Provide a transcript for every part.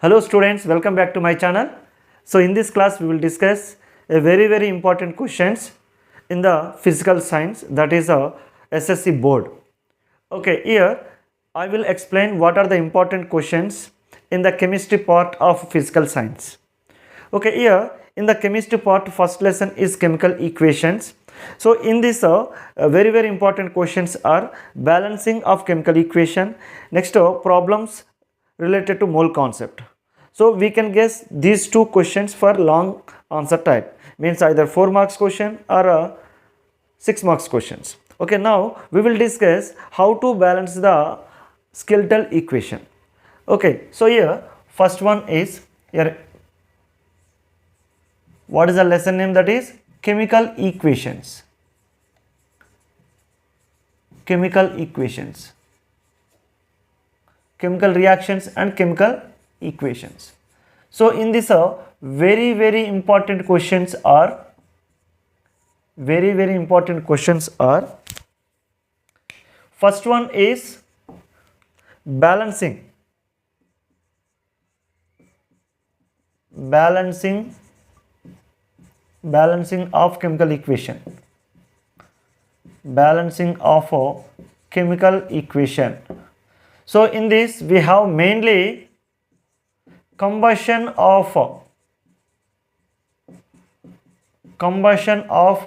Hello students, welcome back to my channel. So in this class we will discuss a very important questions in the physical science, that is a SSC board. Okay, here I will explain what are the important questions in the chemistry part of physical science. Okay, here in the chemistry part, first lesson is chemical equations. So in this very important questions are balancing of chemical equation, next problems related to mole concept. So we can guess these two questions for long answer type, means either 4 marks question or 6 marks questions. Okay, now we will discuss how to balance the skeletal equation. Okay, so here first one is here, what is the lesson name? That is chemical equations. Chemical equations, chemical reactions and chemical equations. So in this very important questions are first one is balancing of chemical equation, balancing of a chemical equation. So in this we have mainly combustion of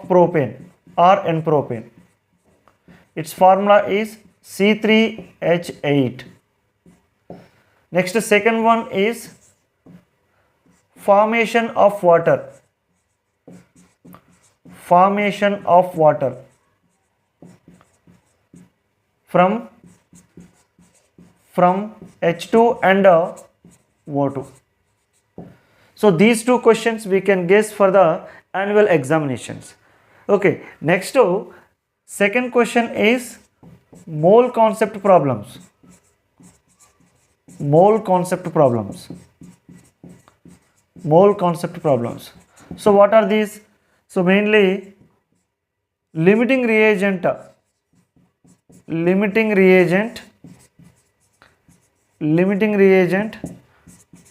propane or N-propane. Its formula is C3H8. Next, second one is formation of water from H2 and O2. So these two questions we can guess for the annual examinations. Okay, next second question is mole concept problems. Mole concept problems. So what are these? So mainly limiting reagent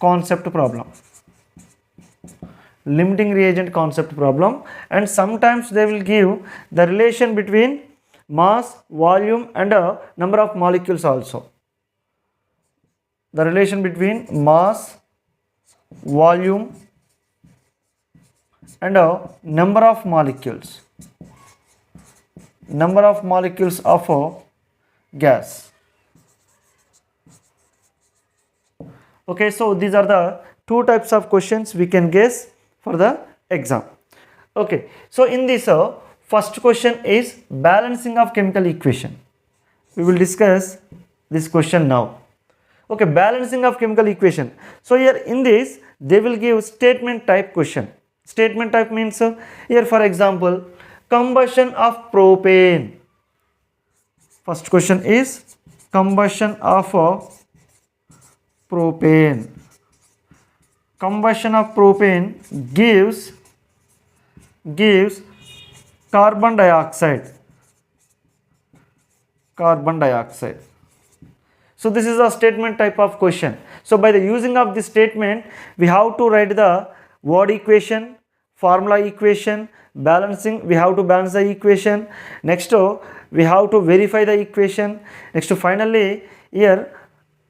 concept problem. And sometimes they will give the relation between mass, volume and number of molecules also. The relation between mass, volume and number of molecules of gas. Okay, so these are the two types of questions we can guess for the exam. Okay, so in this first question is balancing of chemical equation. We will discuss this question now. Okay, balancing of chemical equation. So here in this they will give statement type question. Statement type means here for example combustion of propane. First question is combustion of propane. Combustion of propane gives carbon dioxide. So this is a statement type of question. So by the using of this statement we have to write the word equation, formula equation, balancing, we have to balance the equation. Next we have to verify the equation. Next finally here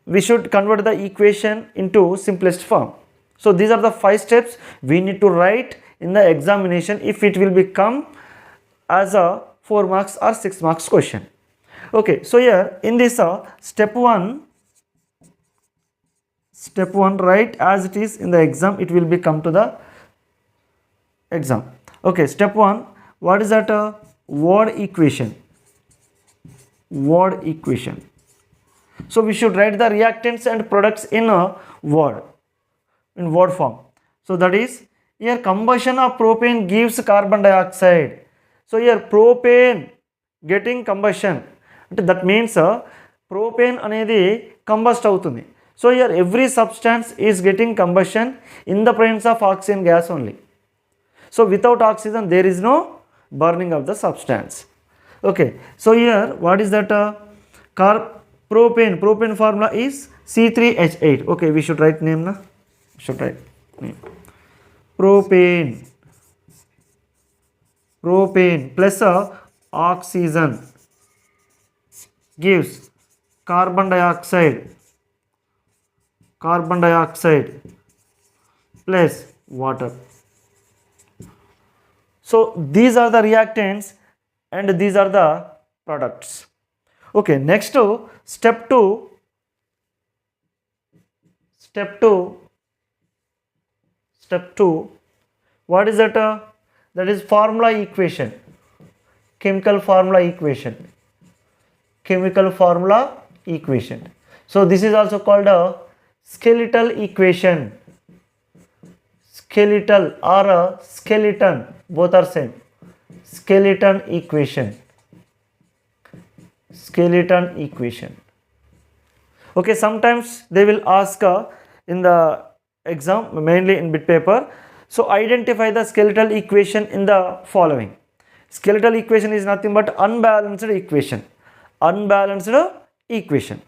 we should convert the equation into simplest form. So these are the 5 steps we need to write in the examination if it will become as a 4 marks or 6 marks question. Okay, so here in this step 1 write as it is in the exam, it will become to the exam. Okay, step 1, what is that? Word equation. So we should write the reactants and products in a word form. So that is here combustion of propane gives carbon dioxide. So here propane getting combustion, that means propane anedi combust avutundi. So here every substance is getting combustion in the presence of oxygen gas only. So without oxygen there is no burning of the substance. Okay, so here what is that? Propane formula is C3H8. Okay, we should write name na. Should write name. Propane plus oxygen gives carbon dioxide plus water. So these are the reactants and these are the products. Okay, next to step 2. What is that? That is formula equation, chemical formula equation. So this is also called a skeletal equation. Skeletal or a skeleton, both are same. Skeleton equation. Okay, sometimes they will ask in the exam, mainly in bit paper. So identify the skeletal equation in the following. Skeletal equation is nothing but unbalanced equation.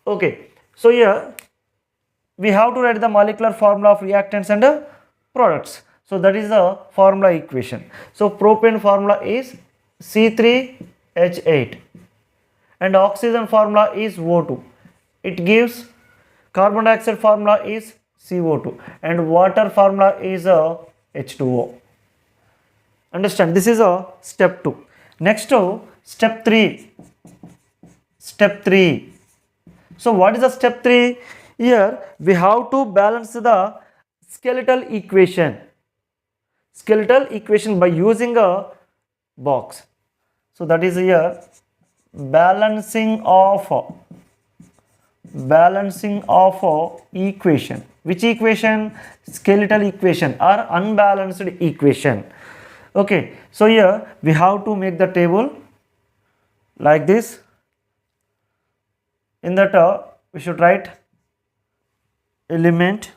Okay, so here we have to write the molecular formula of reactants and products. So that is the formula equation. So propane formula is C3H8 and oxygen formula is O2. It gives carbon dioxide formula is CO2 and water formula is H2O. Understand? This is a step 2. Next to step 3. So what is the step 3? Here we have to balance the skeletal equation by using a box. So that is here balancing of equation. Which equation? Skeletal equation or unbalanced equation. Okay, so here we have to make the table like this. In that we should write element,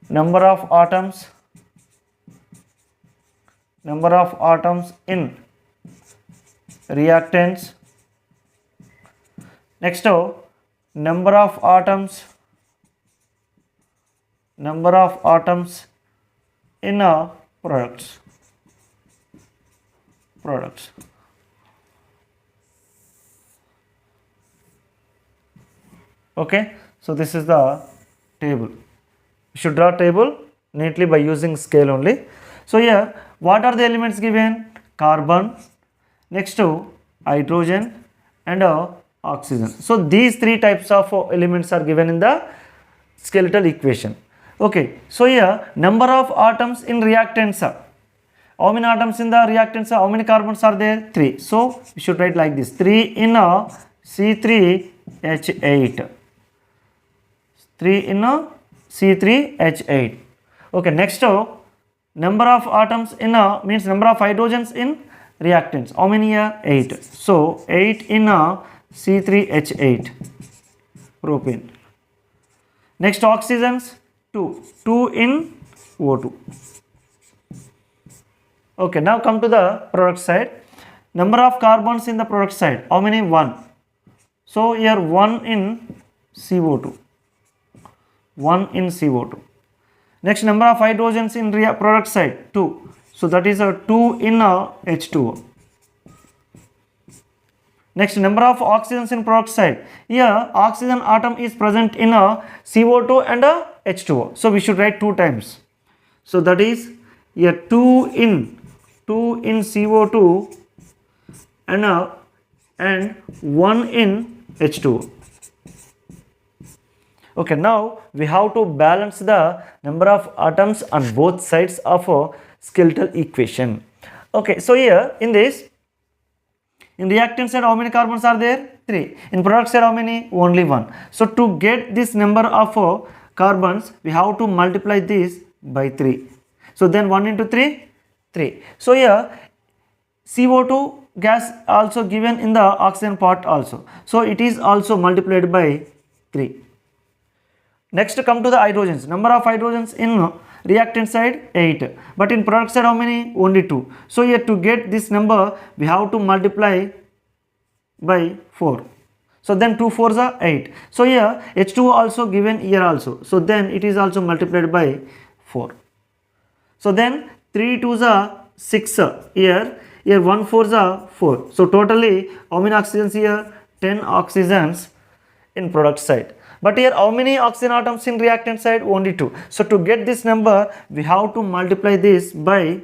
number of atoms in reactants. Next number of atoms in products. Okay, so this is the table. You should draw table neatly by using scale only. So here what are the elements given? Carbon, next to hydrogen and oxygen. So these three types of elements are given in the skeletal equation. Okay, so here number of atoms in reactants are, how many atoms in the reactants are, how many carbons are there? 3. So we should write like this, 3 in C3H8. 3 in C3H8. Okay, next number of atoms in means number of hydrogens in reactants. How many here? 8. So 8 in C3H8 propane. Next oxygens 2 in O2. Okay, now come to the product side. Number of carbons in the product side, how many? 1. So here 1 in CO2. Next number of hydrogens in product side 2. So that is 2 in H2O. Next number of oxygens in product side. Here oxygen atom is present in CO2 and H2O. So we should write 2 times. So that is here 2 in CO2 and 1 in H2O. Okay, now we have to balance the number of atoms on both sides of a skeletal equation. Okay, so here in this, in reactant side how many carbons are there? 3. In product side how many? Only 1. So to get this number of carbons, we have to multiply this by 3. So then 1 into 3, 3. So here CO2 gas also given in the oxygen part also. So it is also multiplied by 3. Next come to the hydrogens. Number of hydrogens in reactant side 8, but in product side how many? Only 2. So here to get this number we have to multiply by 4. So then 2 4s are 8. So here H2 also given here also. So then it is also multiplied by 4. So then 3 2s are 6 here 1 4s are 4. So totally how many oxygens here? 10 oxygens in product side. But here how many oxygen atoms in reactant side? Only 2. So to get this number we have to multiply this by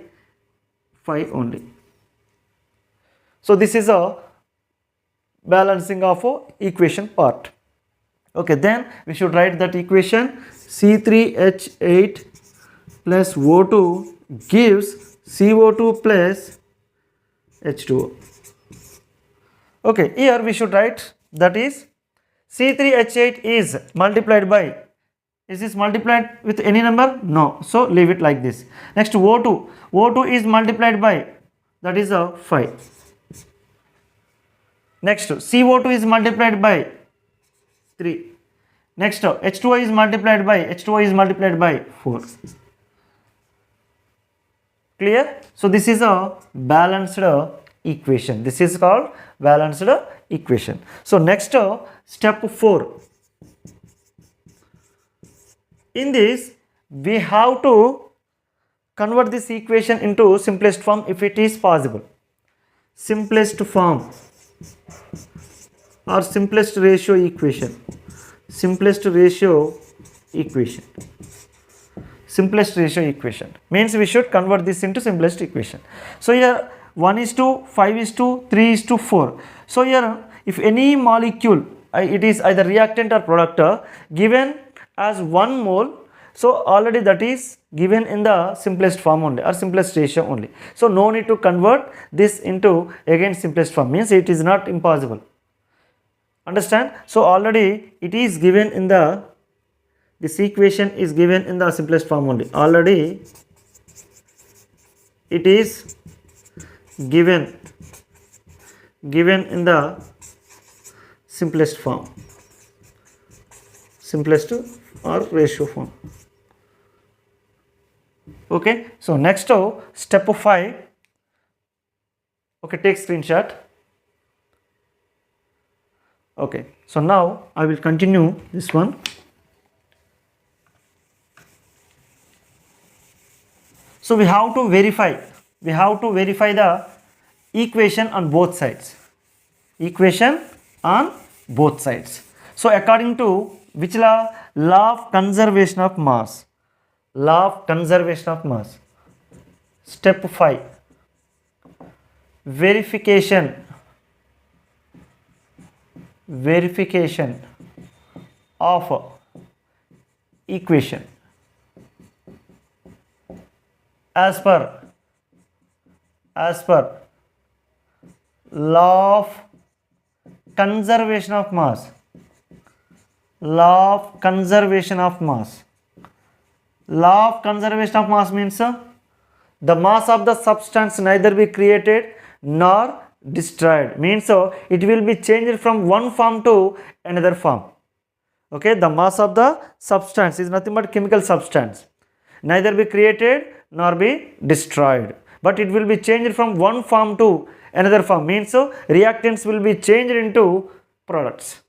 5 only. So this is a balancing of a equation part. Okay, then we should write that equation. C3H8 plus O2 gives CO2 plus H2O. Okay, here we should write that is C3H8 is multiplied by, is this multiplied with any number? No, so leave it like this. Next O2 is multiplied by, that is a 5. Next CO2 is multiplied by 3. Next H2O is multiplied by 4. Clear? So this is a balanced equation. This is called balanced equation. So next step 4. In this we have to convert this equation into simplest form if it is possible. Simplest form or simplest ratio equation. Simplest ratio equation means we should convert this into simplest equation. So here 1:5:3:4. So here if any molecule it is either reactant or product given as 1 mole, so already that is given in the simplest form only or simplest ratio only. So no need to convert this into again simplest form, means it is not impossible. Understand? So already it is given in this equation is given in the simplest form only. Already it is given in the simplest form, simplest or ratio form. Okay, so next step 5. Okay, take screenshot. Okay, so now I will continue this one. So we have to verify the equation on both sides. So according to which law? Law of conservation of mass. Step 5. Verification of equation as per law of conservation of mass. Law of conservation of mass means the mass of the substance neither be created nor destroyed, means it will be changed from one form to another form. Okay, the mass of the substance is nothing but chemical substance, neither be created nor be destroyed, but it will be changed from one form to another form, means reactants will be changed into products.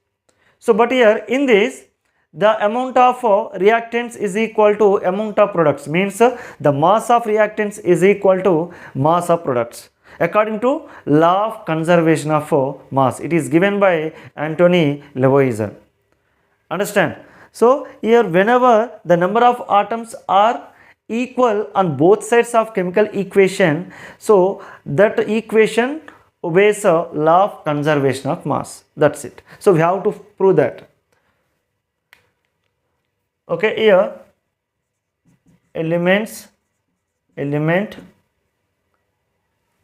So but here in this the amount of reactants is equal to amount of products, means the mass of reactants is equal to mass of products according to law of conservation of mass. It is given by Anthony Lavoisier. Understand? So here whenever the number of atoms are equal on both sides of chemical equation, so that equation obeys a law of conservation of mass. That's it. So we have to prove that. Okay, here element,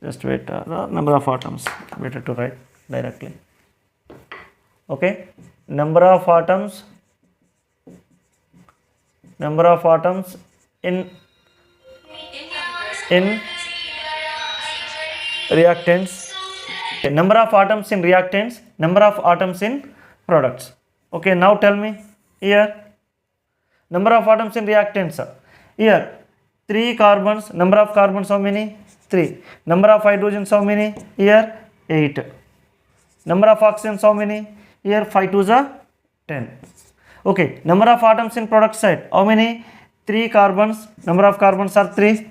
just wait, the number of atoms, better to write directly. Okay, number of atoms in reactants, number of atoms in reactants, number of atoms in products. Okay, now tell me here number of atoms in reactants. Here 3 carbons, number of carbons how many? 3. Number of hydrogens how many? Here 8. Number of oxygens how many? Here 5 to the 10. Okay, number of atoms in product side how many? 3 carbons, number of carbons are 3.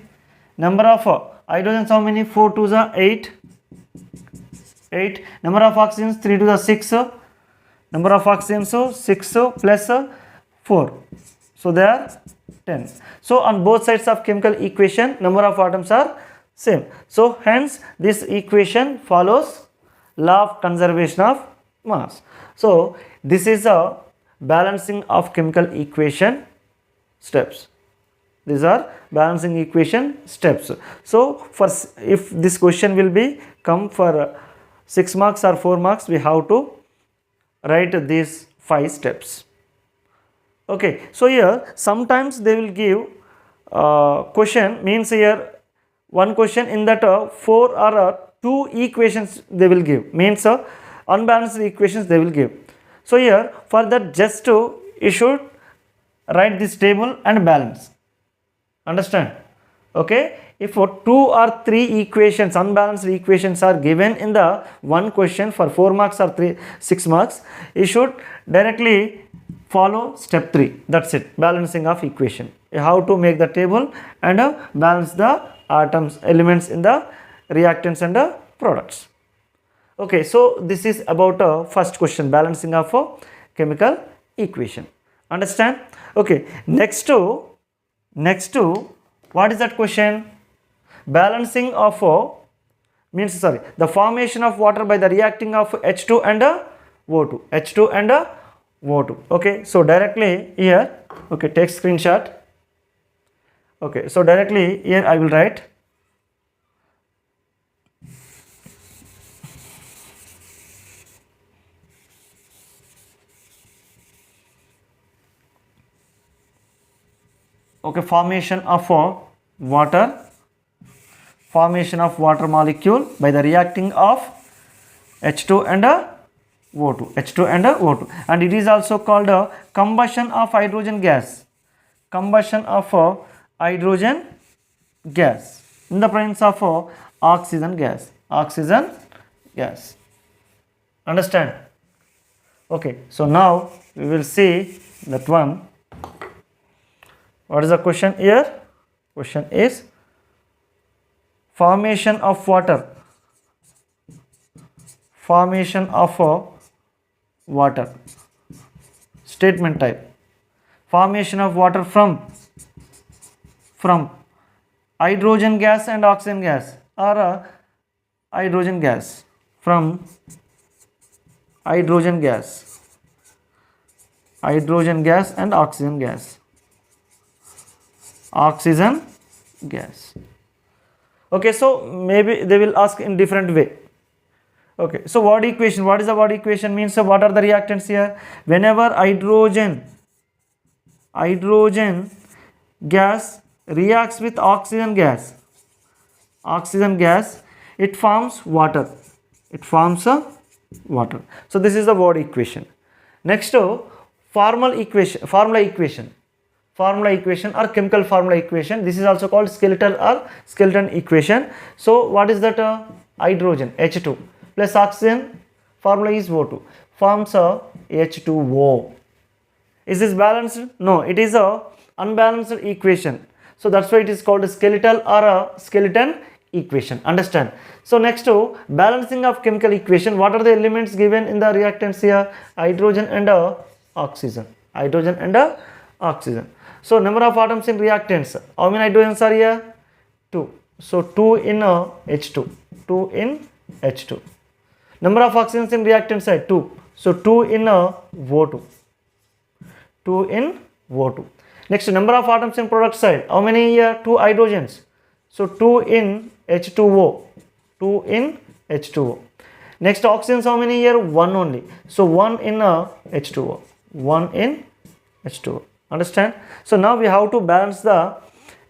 Number of hydrogens how many? 4 to the 8. 8. Number of oxygens 3 to the 6. Number of oxygens 6 plus 4. So they are 10. So on both sides of chemical equation, number of atoms are same. So hence this equation follows law of conservation of mass. So this is a balancing of chemical equation steps. These are balancing equation steps. So for if this question will be come for 6 marks or 4 marks, we have to write these 5 steps. Okay, so here sometimes they will give question, means here one question in that 4 or 2 equations they will give, means unbalanced equations they will give. So here for that just you should write this table and balance. Understand? Okay, if 2 or 3 equations, unbalanced equations are given in the one question for 4 marks or 6 marks, you should directly follow step 3. That's it, balancing of equation. You have to make the table and balance the atoms, elements in the reactants and the products. Okay, so this is about first question, balancing of chemical equation. Understand? Okay, next to what is that question? Balancing of the formation of water by the reacting of H2 and O2. H2 and O2. Okay, so directly here, okay, take screenshot. Okay, so directly here I will write formation of water molecule by the reacting of H2 and O2. H2 and O2, and it is also called combustion of hydrogen gas. Combustion of hydrogen gas in the presence of oxygen gas. Oxygen gas. Understand? Okay, so now we will see that one. What is the question here? Question is formation of water. Formation of water. Statement type. Formation of water from hydrogen gas and oxygen gas, or hydrogen gas, from hydrogen gas and oxygen gas. Oxygen gas. Okay, so maybe they will ask in different way. Okay, so what equation? What is the what equation? Means what are the reactants here? Whenever hydrogen gas reacts with oxygen gas, it forms water. It forms water. So this is the word equation. Next to formula equation or chemical formula equation. This is also called skeleton equation. So what is that? Hydrogen H2 plus oxygen, formula is O2, forms a H2O. Is this balanced? No, it is a unbalanced equation. So that's why it is called a skeletal or a skeleton equation. Understand? So next to balancing of chemical equation, what are the elements given in the reactants here? Hydrogen and oxygen. Hydrogen and oxygen. So number of atoms in reactants. How many hydrogens are here? 2. So 2 in H2. 2 in H2. Number of oxygens in reactant side 2. So 2 in O2. 2 in O2. Next, number of atoms in product side. How many here? 2 hydrogens. So 2 in H2O. 2 in H2O. Next, oxygens how many here? 1 only. So 1 in H2O. 1 in H2O. Understand? So now we have to balance the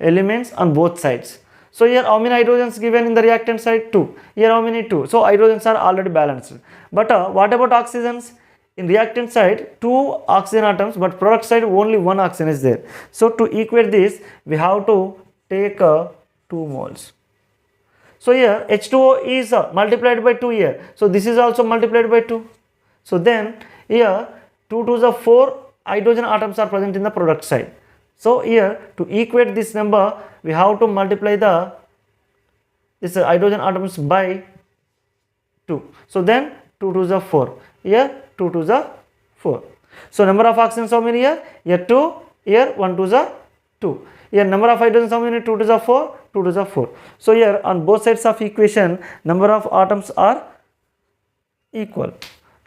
elements on both sides. So here how many hydrogens given in the reactant side? 2. Here how many? 2. So hydrogens are already balanced. But what about oxygens? In reactant side 2 oxygen atoms, but product side only 1 oxygen is there. So to equate this, we have to take 2 moles. So here H2O is multiplied by 2 here. So this is also multiplied by 2. So then here 2 to the 4 hydrogen atoms are present in the product side. So here to equate this number, we have to multiply this hydrogen atoms by 2. So then 2 to the 4. Here 2 to the 4. So number of oxygens how many here? Here 2. Here 1 to the 2. Here number of hydrogens how many? 2 to the 4. 2 to the 4. So here on both sides of equation, number of atoms are equal.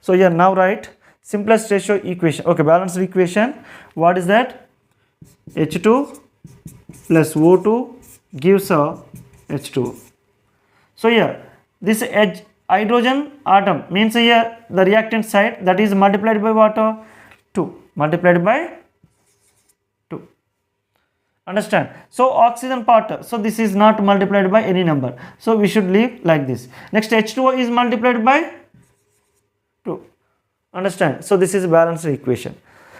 So here now write simplest ratio equation. Okay, balanced equation. What is that? H2 plus O2 gives a H2. So here this hydrogen atom means here the reactant side, that is multiplied by what? 2. Multiplied by 2. Understand? So oxygen part, so this is not multiplied by any number. So we should leave like this. Next H2O is multiplied by 2. Understand? So this is balanced equation.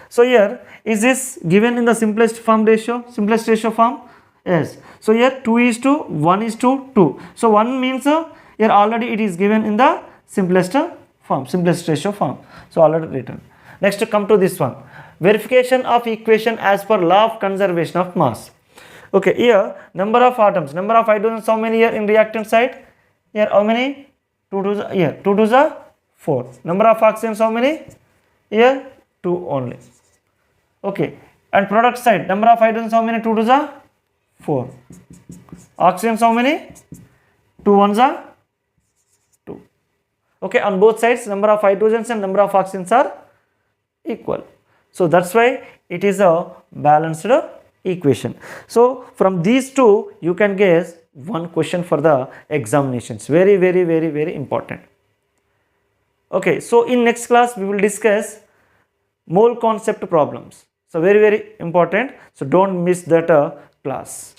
So here is this given in the simplest form ratio? Simplest ratio form? Yes. So here 2 is to 1 is to 2. So 1 means here already it is given in the simplest form, simplest ratio form. So already written. Next come to this one. Verification of equation as per law of conservation of mass. Okay, here number of atoms, number of hydrogens how many here in reactant side? Here how many? 2 to the, here 2 to the 4. Number of oxygens how many? Here 2 only. Okay, and product side, number of hydrogens how many? 2 to the 4. Oxygens how many? 2 ones are 2. Okay, on both sides number of hydrogens and number of oxygens are equal. So that's why it is a balanced equation. So from these two you can guess one question for the examinations. Very, very, very, very important. Okay, so in next class we will discuss mole concept problems. So very, very important. So don't miss that class.